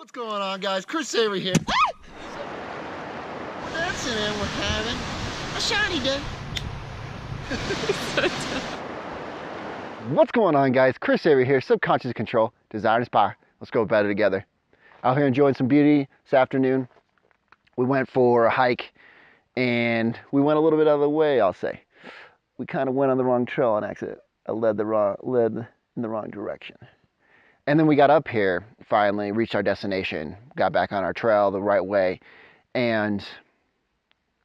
What's going on, guys? Chris Avery here. We're dancing and we're having a shiny day. What's going on, guys? Chris Avery here. Subconscious control, desire to inspire. Let's go better together. Out here enjoying some beauty this afternoon. We went for a hike and we went a little bit out of the way, I'll say. We kind of went on the wrong trail on accident. I led in the wrong direction. And then we got up here, finally reached our destination, got back on our trail the right way, and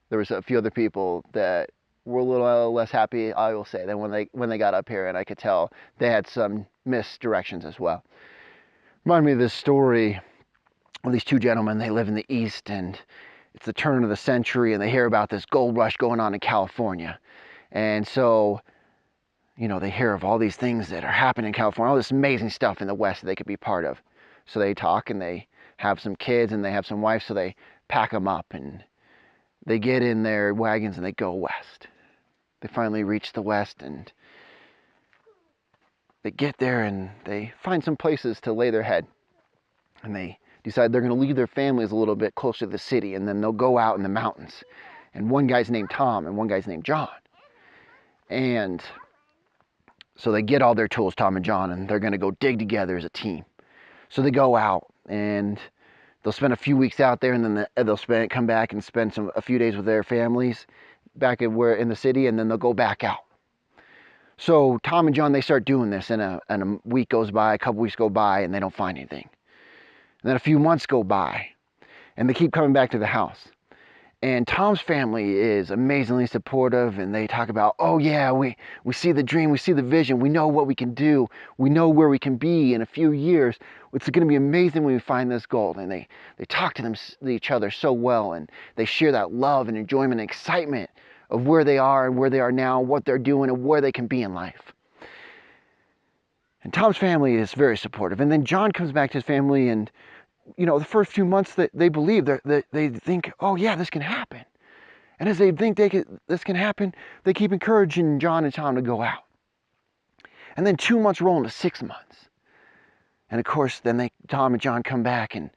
there was a few other people that were a little less happy, I will say, than when they got up here, and I could tell they had some misdirections as well. Reminded me of this story of these two gentlemen. They live in the East, and it's the turn of the century, and they hear about this gold rush going on in California. And so, you know, they hear of all these things that are happening in California, all this amazing stuff in the West that they could be part of. So they talk and they have some kids and they have some wives, so they pack them up and they get in their wagons and they go west. They finally reach the West and they get there and they find some places to lay their head. And they decide they're going to leave their families a little bit closer to the city, and then they'll go out in the mountains. And one guy's named Tom and one guy's named John. And so they get all their tools, Tom and John, and they're going to go dig together as a team. So they go out and they'll spend a few weeks out there, and then they'll come back and spend a few days with their families back in the city, and then they'll go back out. So Tom and John, they start doing this, and a week goes by, a couple weeks go by, and they don't find anything. And then a few months go by, and they keep coming back to the house. And Tom's family is amazingly supportive, and they talk about, oh yeah, we see the dream, we see the vision, we know what we can do, we know where we can be in a few years. It's going to be amazing when we find this gold. And they talk to each other so well, and they share that love and enjoyment and excitement of where they are and where they are now, what they're doing and where they can be in life. And Tom's family is very supportive. And then John comes back to his family, and you know, the first few months that they believe, they think, oh yeah, this can happen. And as they think this can happen, they keep encouraging John and Tom to go out. And then 2 months roll into 6 months. And of course, then Tom and John come back, and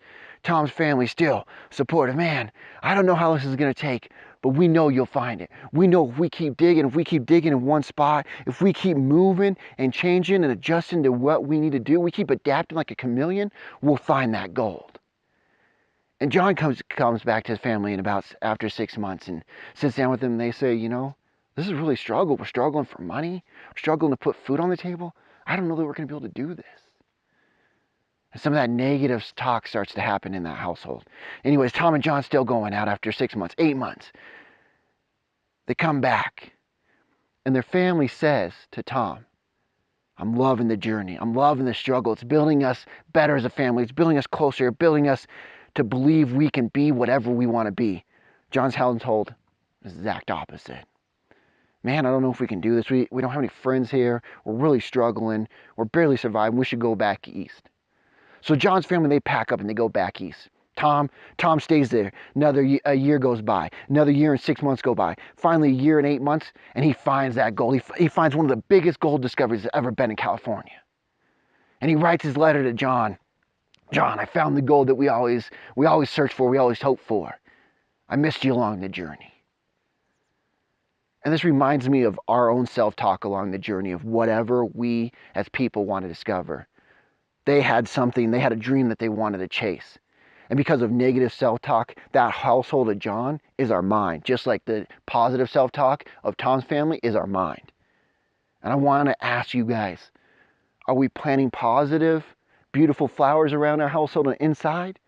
Tom's family still supportive. Man, I don't know how this is going to take, but we know you'll find it. We know if we keep digging in one spot, if we keep moving and changing and adjusting to what we need to do, we keep adapting like a chameleon, we'll find that gold. And John comes back to his family after 6 months and sits down with them, and they say, you know, this is really a struggle. We're struggling for money. We're struggling to put food on the table. I don't know that we're going to be able to do this. And some of that negative talk starts to happen in that household. Anyways, Tom and John still going out after 6 months, 8 months. They come back, and their family says to Tom, I'm loving the journey. I'm loving the struggle. It's building us better as a family. It's building us closer, building us to believe we can be whatever we want to be. John's household is the exact opposite. Man, I don't know if we can do this. We don't have any friends here. We're really struggling. We're barely surviving. We should go back east. So John's family, they pack up and they go back east. Tom stays there. A year goes by. Another year and 6 months go by. Finally, a year and 8 months, and he finds that gold. He finds one of the biggest gold discoveries that's ever been in California. And he writes his letter to John. John, I found the gold that we always search for, we always hope for. I missed you along the journey. And this reminds me of our own self-talk along the journey of whatever we as people want to discover. They had a dream that they wanted to chase. And because of negative self-talk, that household of John is our mind. Just like the positive self-talk of Tom's family is our mind. And I want to ask you guys, are we planting positive, beautiful flowers around our household and inside?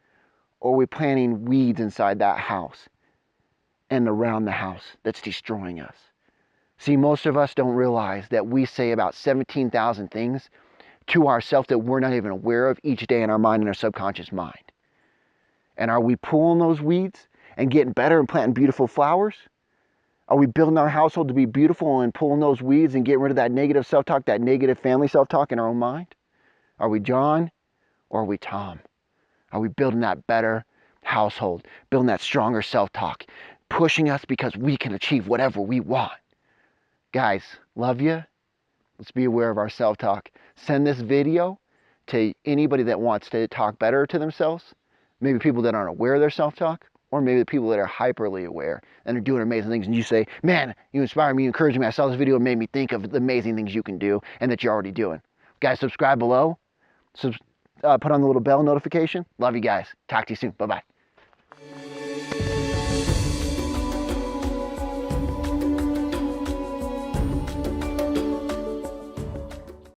Or are we planting weeds inside that house and around the house that's destroying us? See, most of us don't realize that we say about 17,000 things to ourselves that we're not even aware of each day in our mind and our subconscious mind. And are we pulling those weeds and getting better and planting beautiful flowers? Are we building our household to be beautiful and pulling those weeds and getting rid of that negative self-talk, that negative family self-talk in our own mind? Are we John or are we Tom? Are we building that better household, building that stronger self-talk, pushing us because we can achieve whatever we want? Guys, love you. Let's be aware of our self-talk. Send this video to anybody that wants to talk better to themselves. Maybe people that aren't aware of their self-talk, or maybe the people that are hyperly aware and are doing amazing things, and you say, man, you inspire me, you encourage me, I saw this video and made me think of the amazing things you can do and that you're already doing. Guys, subscribe below, put on the little bell notification. Love you guys. Talk to you soon. Bye-bye.